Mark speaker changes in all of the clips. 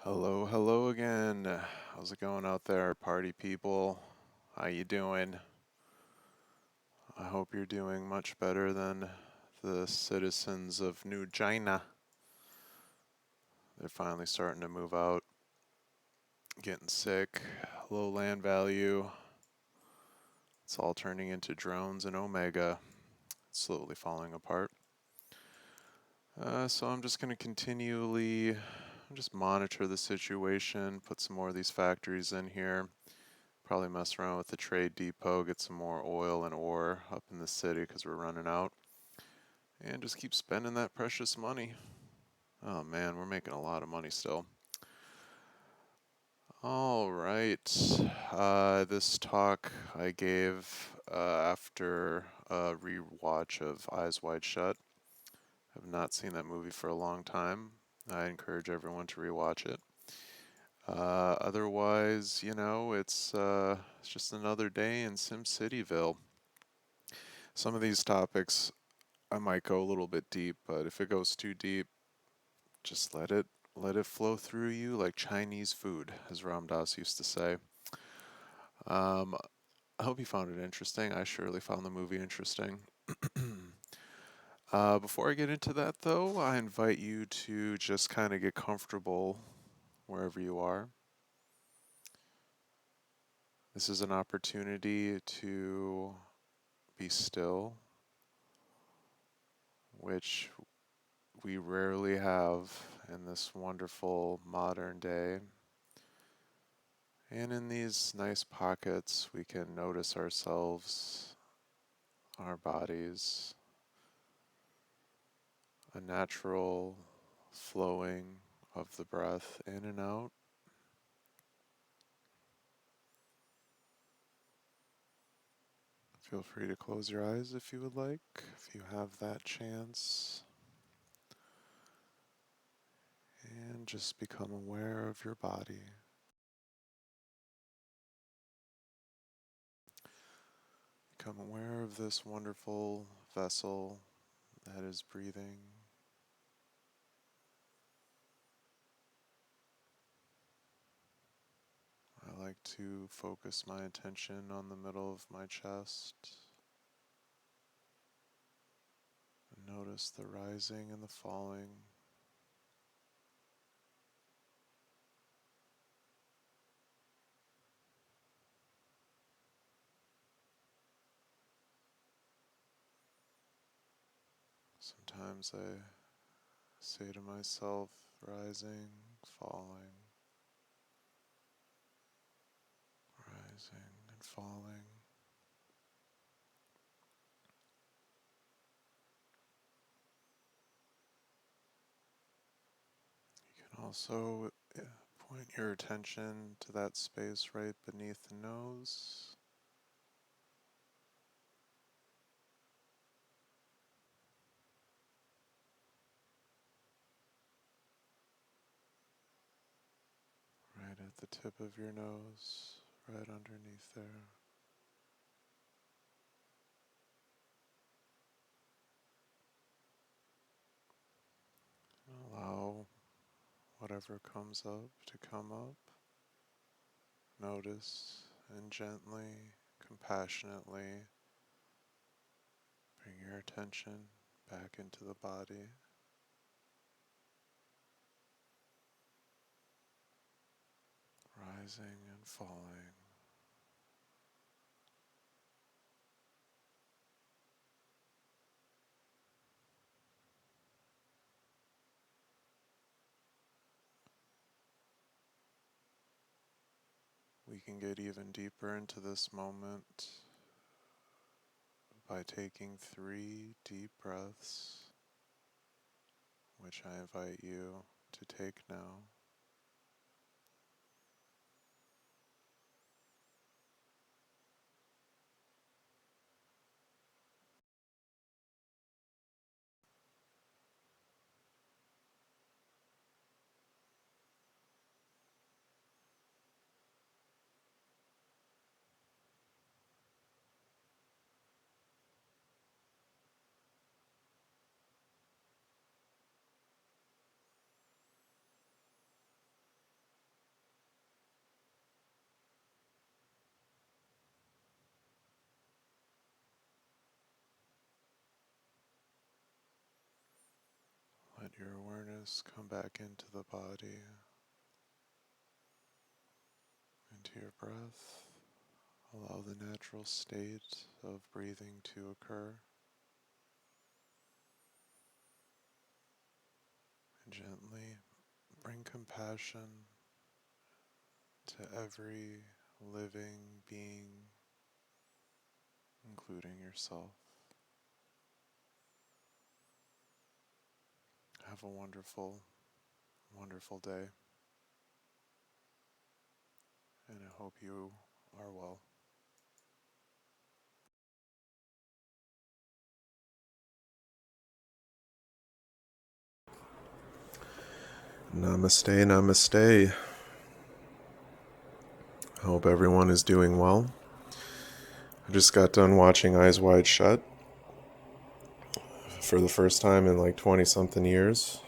Speaker 1: Hello, hello again. How's it going out there, party people? How you doing? I hope you're doing much better than the citizens of New China. They're finally starting to move out, getting sick, low land value. It's all turning into drones and Omega. It's slowly falling apart. So I'm just going to continually just monitor the situation, put some more of these factories in here. Probably mess around with the trade depot, get some more oil and ore up in the city because we're running out. And just keep spending that precious money. Oh man, we're making a lot of money still. All right. This talk I gave after a rewatch of Eyes Wide Shut. I've not seen that movie for a long time. I encourage everyone to rewatch it. Otherwise, it's just another day in SimCityville. Some of these topics I might go a little bit deep, but if it goes too deep, just let it flow through you like Chinese food, as Ram Dass used to say. Um, I hope you found it interesting. I surely found the movie interesting. Before I get into that, though, I invite you to just kind of get comfortable wherever you are. This is an opportunity to be still, which we rarely have in this wonderful modern day. And in these nice pockets, we can notice ourselves, our bodies, a natural flowing of the breath in and out. Feel free to close your eyes if you would like, if you have that chance, and just become aware of your body. Become aware of this wonderful vessel that is breathing. I like to focus my attention on the middle of my chest and notice the rising and the falling. Sometimes I say to myself, rising, falling, rising and falling. You can also point your attention to that space right beneath the nose. Right at the tip of your nose, right underneath there. Allow whatever comes up to come up. Notice and gently, compassionately bring your attention back into the body. Rising and falling. We can get even deeper into this moment by taking 3 deep breaths, which I invite you to take now. Just come back into the body, into your breath. Allow the natural state of breathing to occur. And gently bring compassion to every living being, including yourself. Have a wonderful, wonderful day, and I hope you are well. Namaste, namaste. I hope everyone is doing well. I just got done watching Eyes Wide Shut for the first time in like 20 something years.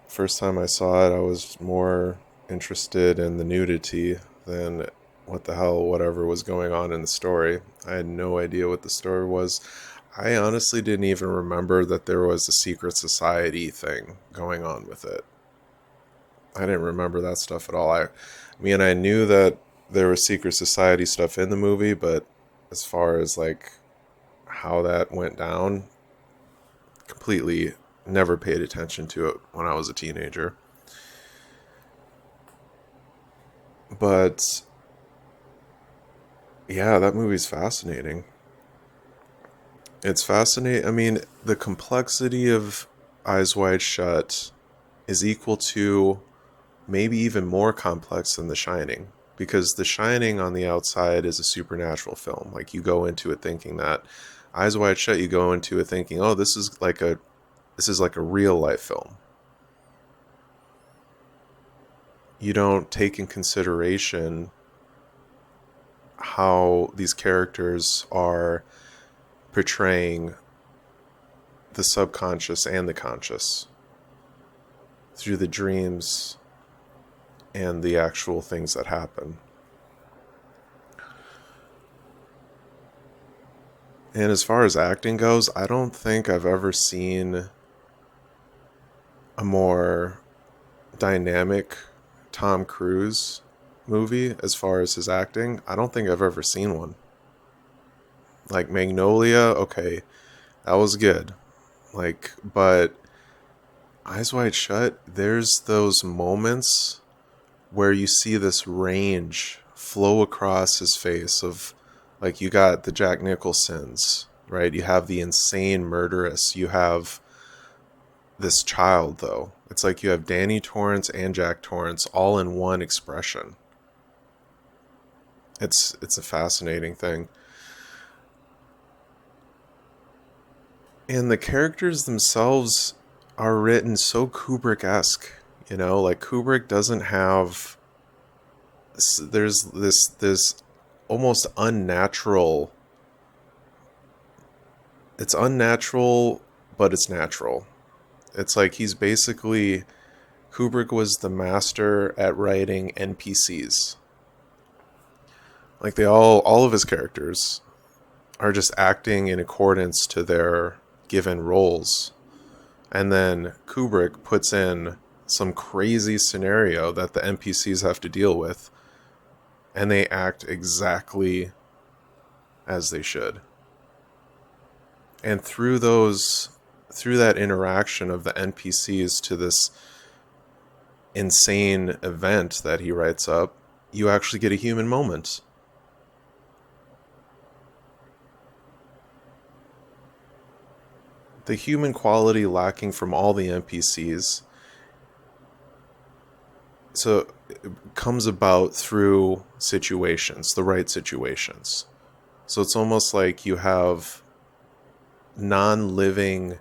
Speaker 1: First time I saw it, I was more interested in the nudity than what the hell, whatever was going on in the story. I had no idea what the story was. I honestly didn't even remember that there was a secret society thing going on with it. I didn't remember that stuff at all. I knew that there was secret society stuff in the movie, but as far as like how that went down, completely never paid attention to it when I was a teenager. But yeah, that movie's fascinating. It's fascinating. I mean, the complexity of Eyes Wide Shut is equal to, maybe even more complex than The Shining, because The Shining on the outside is a supernatural film. Like, you go into it thinking that. Eyes Wide Shut, you go into it thinking, oh, this is like a real life film. You don't take in consideration how these characters are portraying the subconscious and the conscious through the dreams and the actual things that happen. And as far as acting goes, I don't think I've ever seen a more dynamic Tom Cruise movie as far as his acting. I don't think I've ever seen one. Like Magnolia, okay, that was good. Like, but Eyes Wide Shut, there's those moments where you see this range flow across his face of, like, you got the Jack Nicholsons, right? You have the insane murderous. You have this child, though. It's like you have Danny Torrance and Jack Torrance all in one expression. It's a fascinating thing. And the characters themselves are written so Kubrick-esque. You know, like, Kubrick doesn't have... There's this almost unnatural... It's unnatural, but it's natural. It's like he's basically... Kubrick was the master at writing NPCs. Like, all of his characters are just acting in accordance to their given roles. And then Kubrick puts in some crazy scenario that the NPCs have to deal with, and they act exactly as they should. And through that interaction of the NPCs to this insane event that he writes up, you actually get a human moment. The human quality lacking from all the NPCs so it comes about through situations, the right situations. So it's almost like you have non-living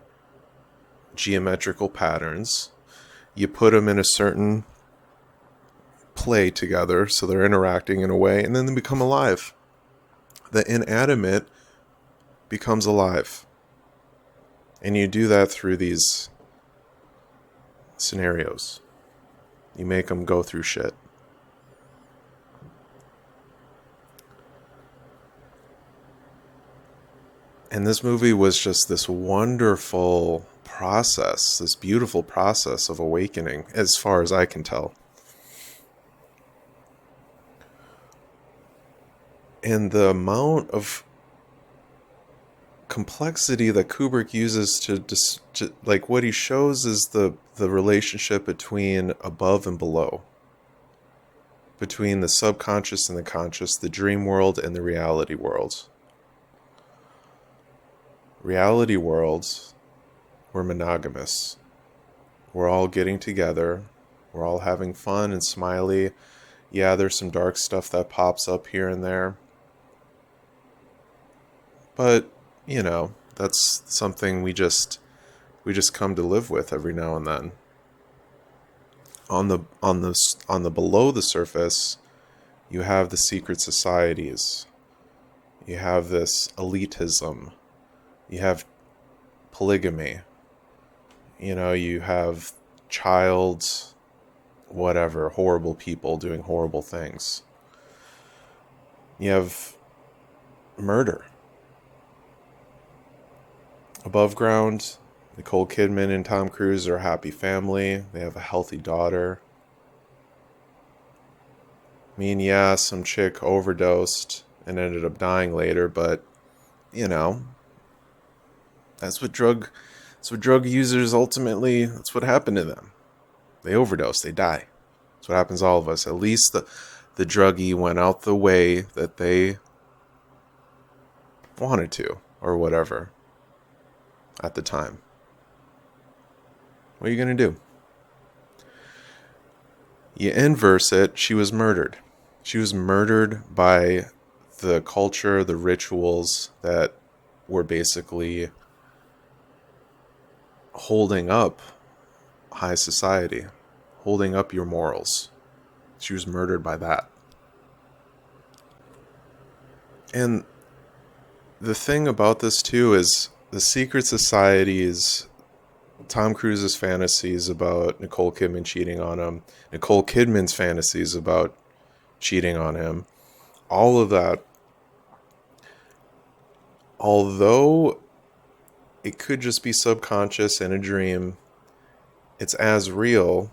Speaker 1: geometrical patterns. You put them in a certain play together, so they're interacting in a way, and then they become alive. The inanimate becomes alive. And you do that through these scenarios. You make them go through shit. And this movie was just this wonderful process, this beautiful process of awakening, as far as I can tell. And the amount of complexity that Kubrick uses to like, what he shows is the relationship between above and below, between the subconscious and the conscious, the dream world and the reality world. Reality worlds, we're monogamous. We're all getting together. We're all having fun and smiley. Yeah, there's some dark stuff that pops up here and there. But, you know, that's something we just come to live with every now and then. On the below the surface, you have the secret societies. You have this elitism. You have polygamy. You know, you have child, whatever, horrible people doing horrible things. You have murder. Above ground, Nicole Kidman and Tom Cruise are a happy family. They have a healthy daughter. I mean, yeah, some chick overdosed and ended up dying later, but, you know, that's what drug users ultimately, that's what happened to them. They overdose, they die. That's what happens to all of us. At least the druggie went out the way that they wanted to, or whatever, at the time. What are you going to do? You inverse it, she was murdered. She was murdered by the culture, the rituals that were basically holding up high society, holding up your morals. She was murdered by that. And the thing about this too is the secret societies, Tom Cruise's fantasies about Nicole Kidman cheating on him, Nicole Kidman's fantasies about cheating on him, all of that, although it could just be subconscious in a dream, it's as real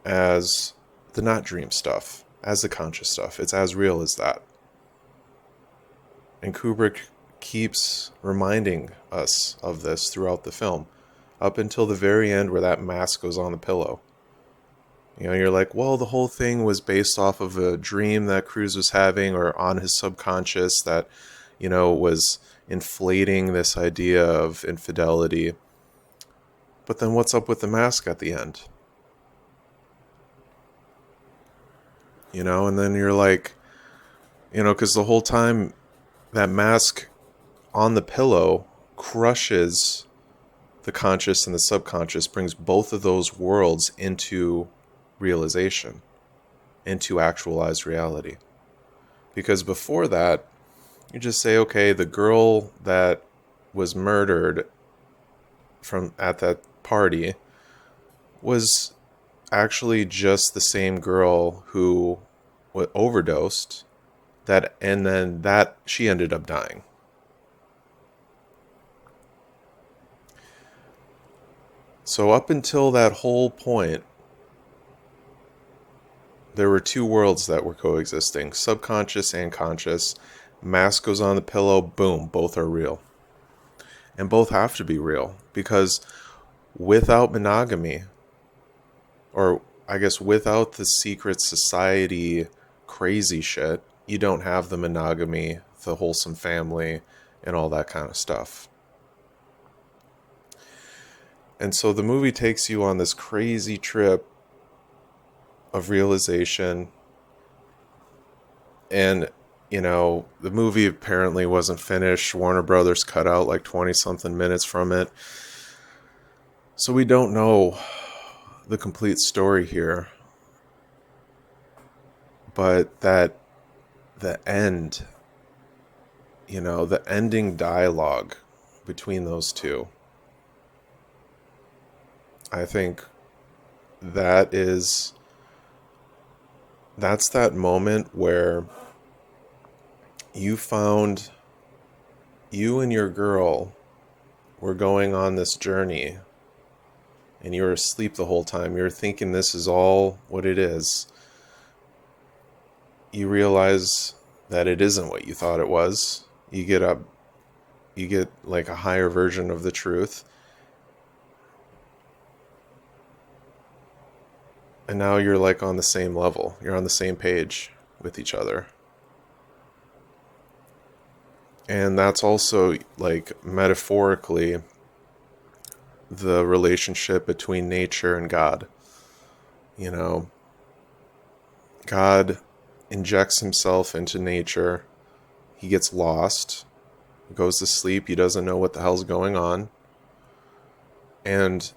Speaker 1: as the not dream stuff, as the conscious stuff. It's as real as that. And Kubrick keeps reminding us of this throughout the film, up until the very end where that mask goes on the pillow. You know, you're like, well, the whole thing was based off of a dream that Cruise was having, or on his subconscious that, you know, was inflating this idea of infidelity. But then what's up with the mask at the end? You know, and then you're like, you know, because the whole time that mask on the pillow crushes the conscious and the subconscious, brings both of those worlds into realization, into actualized reality. Because before that, you just say, okay, the girl that was murdered from at that party was actually just the same girl who overdosed, that, and then that she ended up dying. So up until that whole point, there were two worlds that were coexisting, subconscious and conscious. Mask goes on the pillow, boom, both are real. And both have to be real, because without monogamy, or I guess without the secret society crazy shit, you don't have the monogamy, the wholesome family, and all that kind of stuff. And so the movie takes you on this crazy trip of realization. And, you know, the movie apparently wasn't finished. Warner Brothers cut out like 20 something minutes from it. So we don't know the complete story here. But that the end, you know, the ending dialogue between those two, I think that's that moment where you and your girl
Speaker 2: were going on this journey and you were asleep the whole time, you're thinking this is all what it is, you realize that it isn't what you thought it was. You get up, you get like a higher version of the truth. And now you're like on the same level. You're on the same page with each other. And that's also like metaphorically the relationship between nature and God. You know, God injects himself into nature. He gets lost, goes to sleep. He doesn't know what the hell's going on. And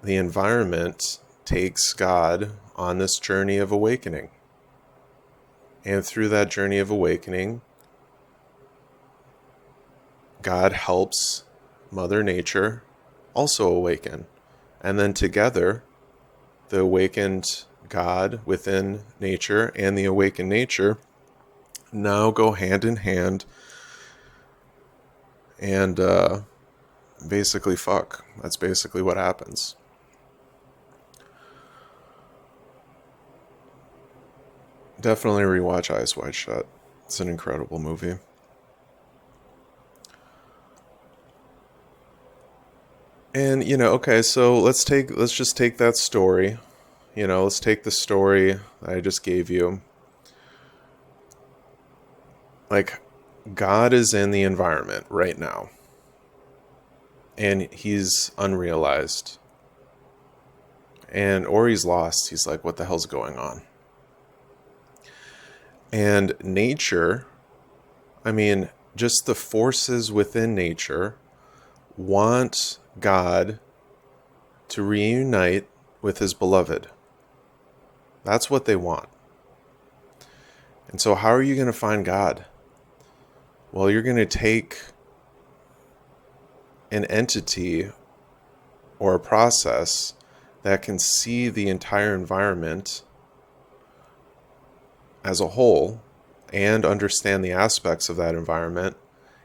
Speaker 2: the environment takes God on this journey of awakening. And through that journey of awakening, God helps Mother Nature also awaken. And then together, the awakened God within nature and the awakened nature now go hand in hand and basically fuck. That's basically what happens. Definitely rewatch Eyes Wide Shut. It's an incredible movie. And okay, so let's just take that story. Let's take the story that I just gave you. Like, God is in the environment right now. And he's unrealized. Or he's lost. He's like, what the hell's going on? And nature, I mean, just the forces within nature want God to reunite with his beloved. That's what they want. And so how are you going to find God? Well, you're going to take an entity or a process that can see the entire environment as a whole and understand the aspects of that environment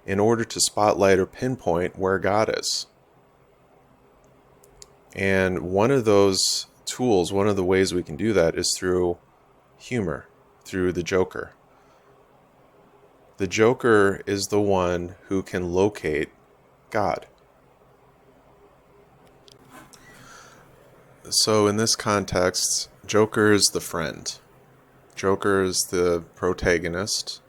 Speaker 2: in order to spotlight or pinpoint where God is. And one of those tools, one of the ways we can do that is through humor, through the Joker. The Joker is the one who can locate God. So in this context, Joker is the friend. Joker is the protagonist.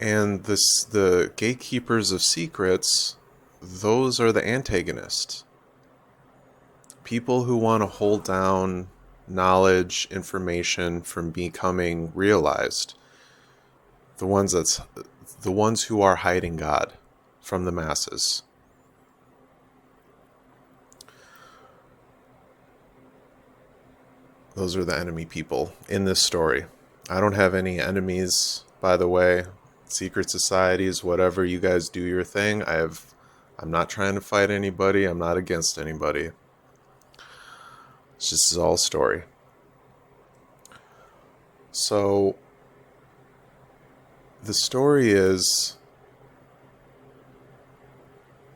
Speaker 2: And the gatekeepers of secrets, those are the antagonists. People who want to hold down knowledge, information from becoming realized. The ones who are hiding God from the masses. Those are the enemy people in this story. I don't have any enemies, by the way. Secret societies, whatever, you guys do your thing. I'm not trying to fight anybody. I'm not against anybody. It's just all story. So the story is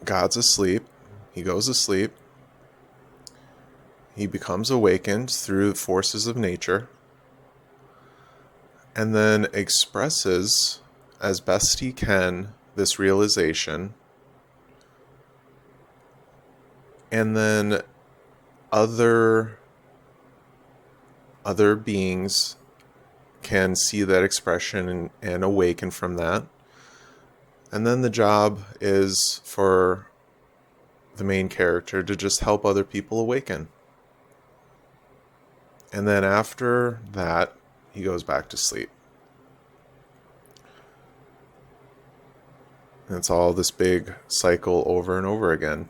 Speaker 2: God's asleep. He goes to sleep. He becomes awakened through the forces of nature and then expresses as best he can this realization. And then other beings can see that expression and awaken from that. And then the job is for the main character to just help other people awaken. And then after that, he goes back to sleep. And it's all this big cycle over and over again.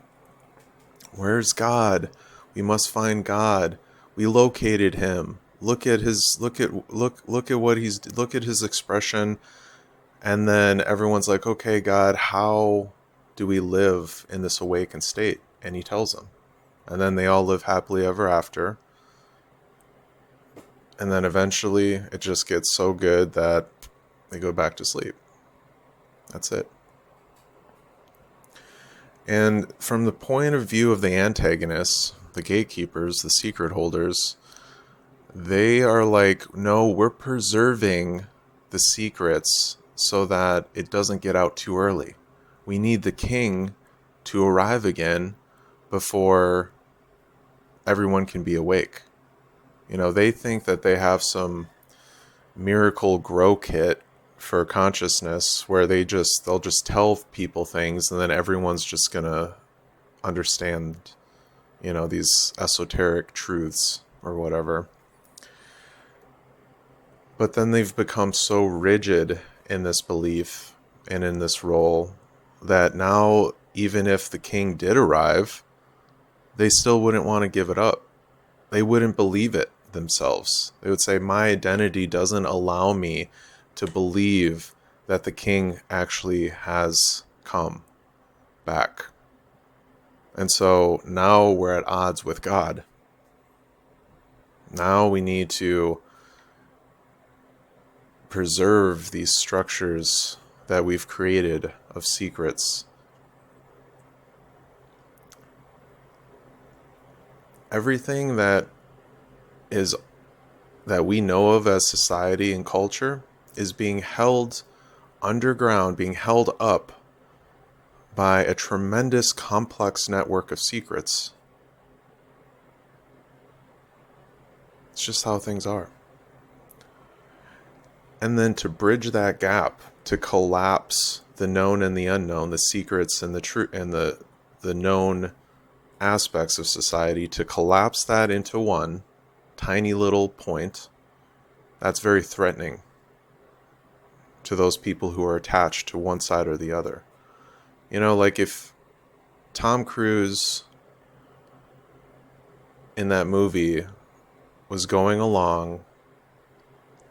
Speaker 2: Where's God? We must find God. We located him. Look at his expression. And then everyone's like, okay, God, how do we live in this awakened state? And he tells them. And then they all live happily ever after. And then eventually it just gets so good that they go back to sleep. That's it. And from the point of view of the antagonists, the gatekeepers, the secret holders, they are like, no, we're preserving the secrets so that it doesn't get out too early. We need the king to arrive again before everyone can be awake. You know, they think that they have some miracle grow kit for consciousness where they'll just tell people things and then everyone's just going to understand, you know, these esoteric truths or whatever. But then they've become so rigid in this belief and in this role that now, even if the king did arrive, they still wouldn't want to give it up. They wouldn't believe it themselves. They would say, my identity doesn't allow me to believe that the king actually has come back. And so now we're at odds with God. Now we need to preserve these structures that we've created of secrets. Everything that we know of as society and culture is being held underground, being held up by a tremendous complex network of secrets. It's just how things are. And then to bridge that gap, to collapse the known and the unknown, the secrets and the true and the known aspects of society, to collapse that into one tiny little point, that's very threatening to those people who are attached to one side or the other. You know, like if Tom Cruise in that movie was going along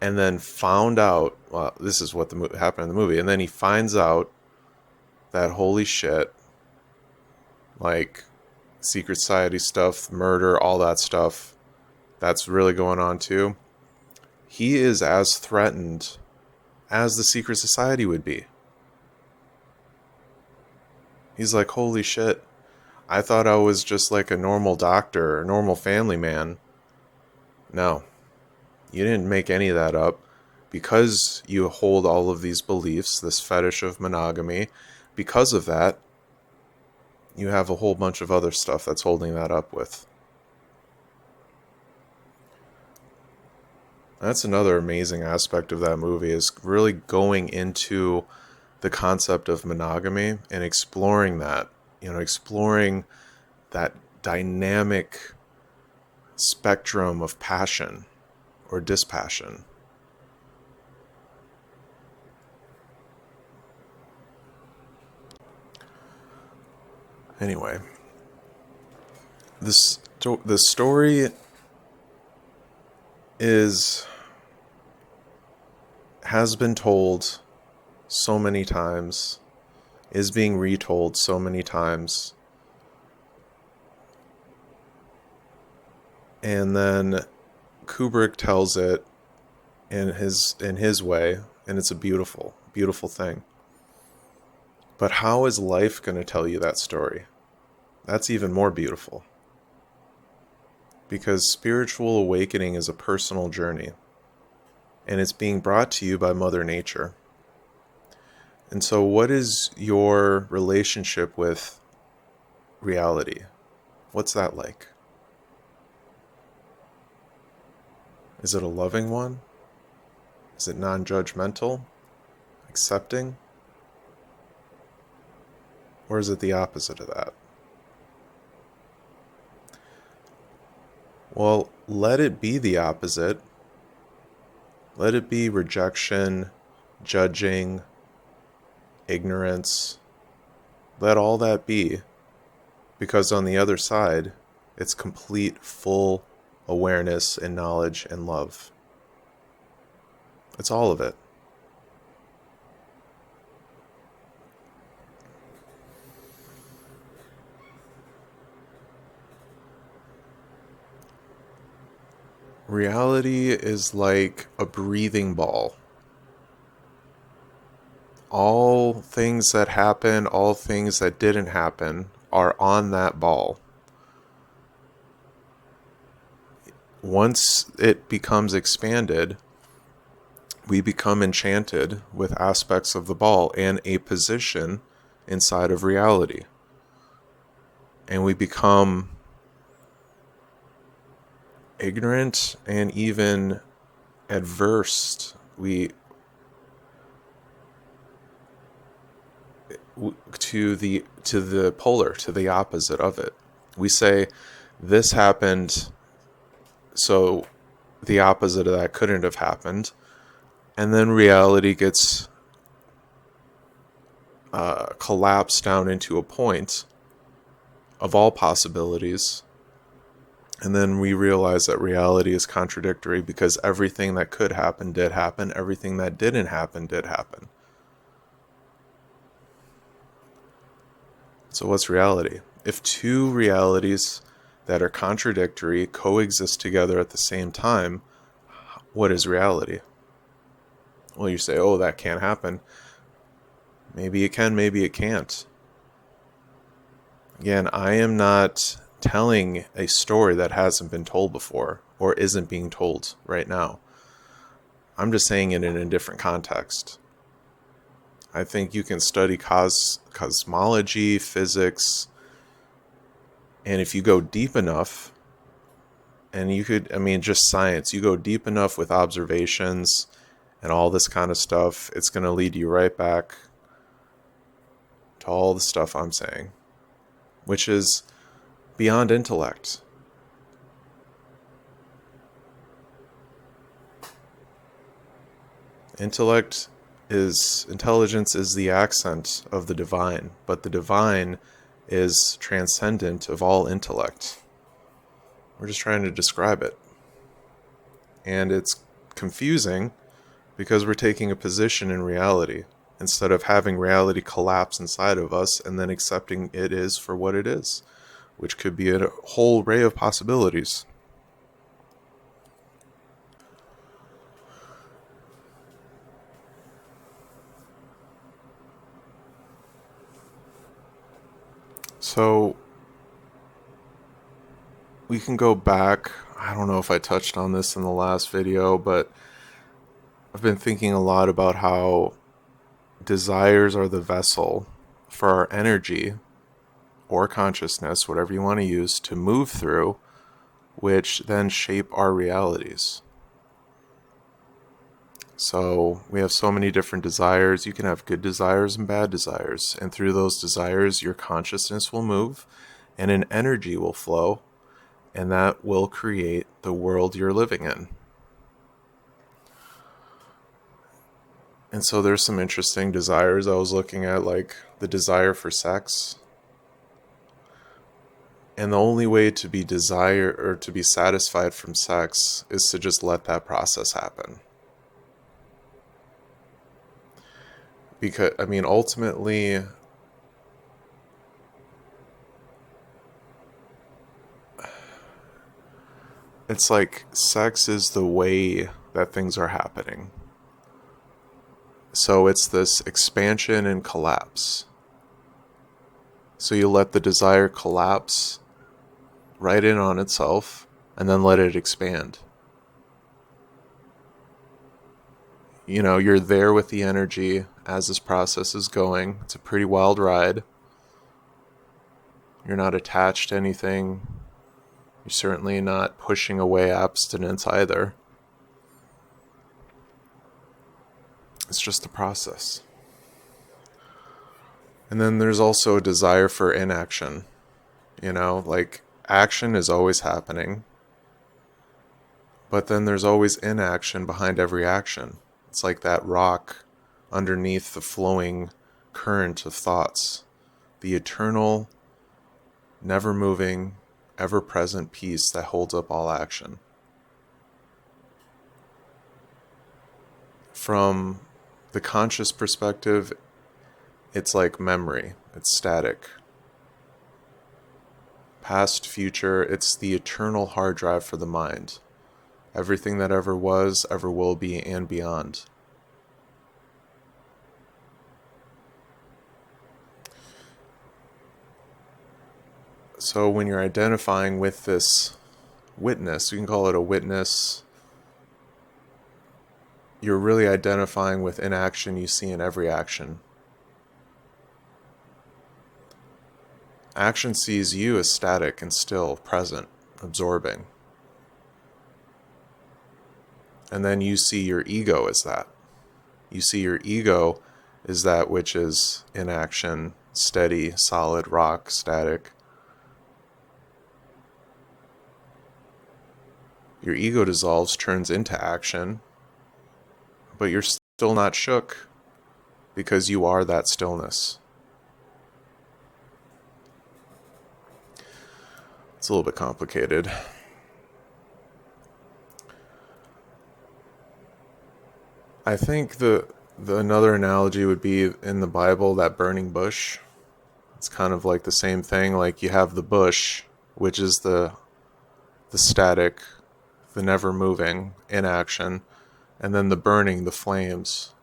Speaker 2: and then found out, well, this is what happened in the movie, and then he finds out that, holy shit, like secret society stuff, murder, all that stuff, that's really going on too. He is as threatened as the secret society would be. He's like, holy shit, I thought I was just like a normal doctor, a normal family man. No, you didn't make any of that up. Because you hold all of these beliefs, this fetish of monogamy, because of that, you have a whole bunch of other stuff that's holding that up with. That's another amazing aspect of that movie, is really going into the concept of monogamy and exploring that, you know, exploring that dynamic spectrum of passion or dispassion. Anyway, the story has been told so many times, is being retold so many times. And then Kubrick tells it in his way, and it's a beautiful, beautiful thing. But how is life going to tell you that story? That's even more beautiful. Because spiritual awakening is a personal journey, and it's being brought to you by Mother Nature. And so what is your relationship with reality? What's that like? Is it a loving one? Is it non-judgmental? Accepting? Or is it the opposite of that? Well, let it be the opposite. Let it be rejection, judging, ignorance. Let all that be. Because on the other side, it's complete, full awareness and knowledge and love. It's all of it. Reality is like a breathing ball. All things that happen, all things that didn't happen are on that ball. Once it becomes expanded, we become enchanted with aspects of the ball and a position inside of reality. And we become ignorant and even adverse. We to the polar, to the opposite of it. We say this happened, so the opposite of that couldn't have happened, and then reality gets collapsed down into a point of all possibilities, and then we realize that reality is contradictory because everything that could happen did happen, everything that didn't happen did happen. So what's reality? If two realities that are contradictory coexist together at the same time, what is reality? Well, you say, oh, that can't happen. Maybe it can, maybe it can't. Again, I am not telling a story that hasn't been told before or isn't being told right now. I'm just saying it in a different context. I think you can study cosmology, physics, and if you go deep enough, and you could, I mean, just science, you go deep enough with observations and all this kind of stuff, it's going to lead you right back to all the stuff I'm saying, which is beyond intellect. Intelligence is the accent of the divine, but the divine is transcendent of all intellect. We're just trying to describe it. And it's confusing because we're taking a position in reality instead of having reality collapse inside of us and then accepting it is for what it is, which could be a whole array of possibilities. So we can go back. I don't know if I touched on this in the last video, but I've been thinking a lot about how desires are the vessel for our energy or consciousness, whatever you want to use, to move through, which then shape our realities. So we have so many different desires. You can have good desires and bad desires. And through those desires, your consciousness will move and an energy will flow. And that will create the world you're living in. And so there's some interesting desires I was looking at, like the desire for sex. And the only way to be satisfied from sex is to just let that process happen. Because, I mean, ultimately, it's like sex is the way that things are happening. So it's this expansion and collapse. So you let the desire collapse right in on itself and then let it expand. You know, you're there with the energy as this process is going. It's a pretty wild ride. You're not attached to anything. You're certainly not pushing away abstinence either. It's just a process. And then there's also a desire for inaction. You know, like action is always happening. But then there's always inaction behind every action. It's like that rock underneath the flowing current of thoughts. The eternal, never moving, ever present peace that holds up all action. From the conscious perspective, it's like memory. It's static. Past, future, it's the eternal hard drive for the mind. Everything that ever was, ever will be, and beyond. So when you're identifying with this witness, you can call it a witness, you're really identifying with inaction you see in every action. Action sees you as static and still, present, absorbing. And then you see your ego as that. You see your ego as that which is in action, steady, solid, rock, static. Your ego dissolves, turns into action, but you're still not shook because you are that stillness. It's a little bit complicated. I think the another analogy would be in the Bible, that burning bush. It's kind of like the same thing. Like you have the bush, which is the static, the never moving, inaction, and then the burning, the flames,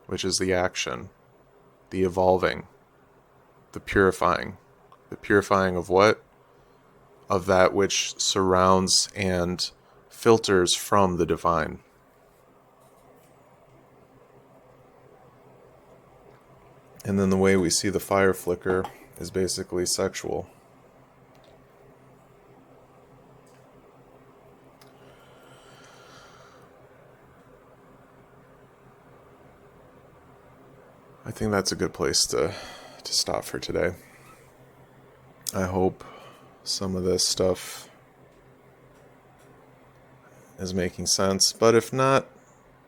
Speaker 2: which is the action, the evolving, the purifying. The purifying of what? Of that which surrounds and filters from the divine. And then the way we see the fire flicker is basically sexual. I think that's a good place to stop for today. I hope some of this stuff is making sense, but if not,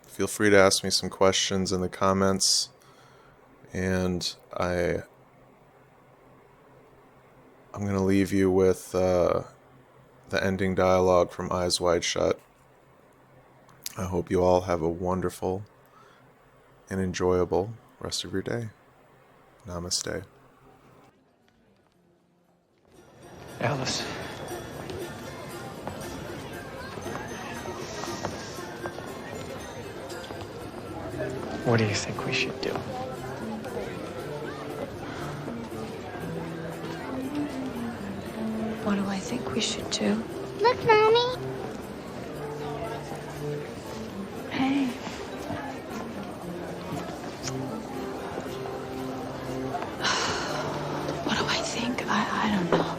Speaker 2: feel free to ask me some questions in the comments, and I'm going to leave you with the ending dialogue from Eyes Wide Shut. I hope you all have a wonderful and enjoyable rest of your day. Namaste.
Speaker 3: Alice. What do you think we should do?
Speaker 4: What do I think we should do?
Speaker 5: Look, Mommy.
Speaker 4: Hey. What do I think? I don't know.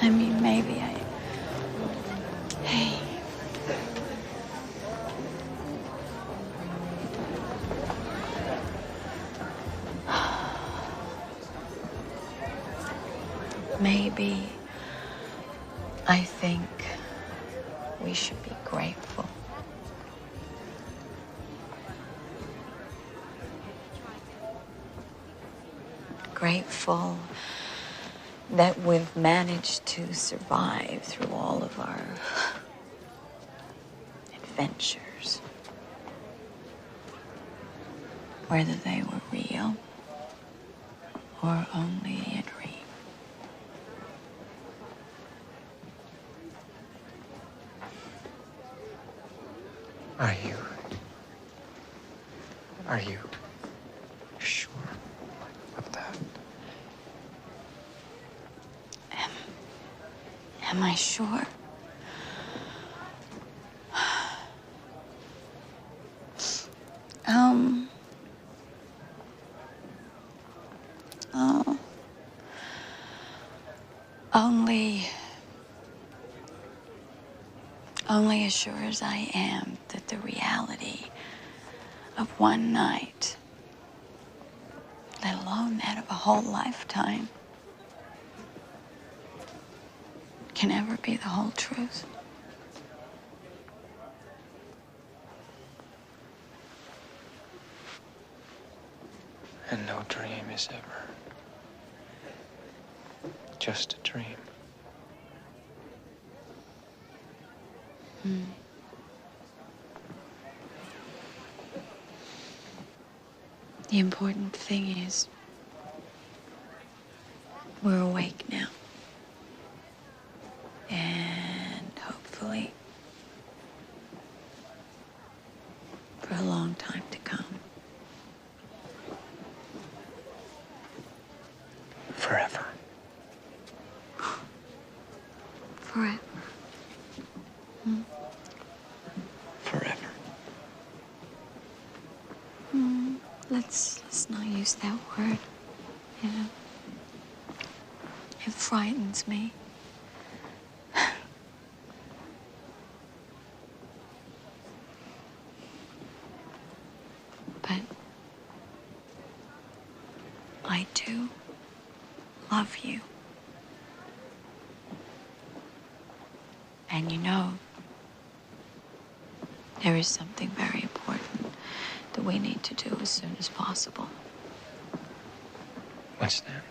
Speaker 4: I mean, maybe Hey. Maybe I think we should be grateful. Grateful that we've managed to survive through all of our adventures. Whether they were real or only a dream.
Speaker 3: Are you sure of that?
Speaker 4: Am I sure? Oh. Only as sure as I am that the reality of one night, let alone that of a whole lifetime, can ever be the whole truth.
Speaker 3: And no dream is ever just a dream.
Speaker 4: The important thing is we're awake now. And hopefully for a long time to come.
Speaker 3: For
Speaker 4: forever.
Speaker 3: Forever.
Speaker 4: Let's not use that word. You know, it frightens me. But I do love you. And you know, there is something very important that we need to do as soon as possible.
Speaker 3: What's that?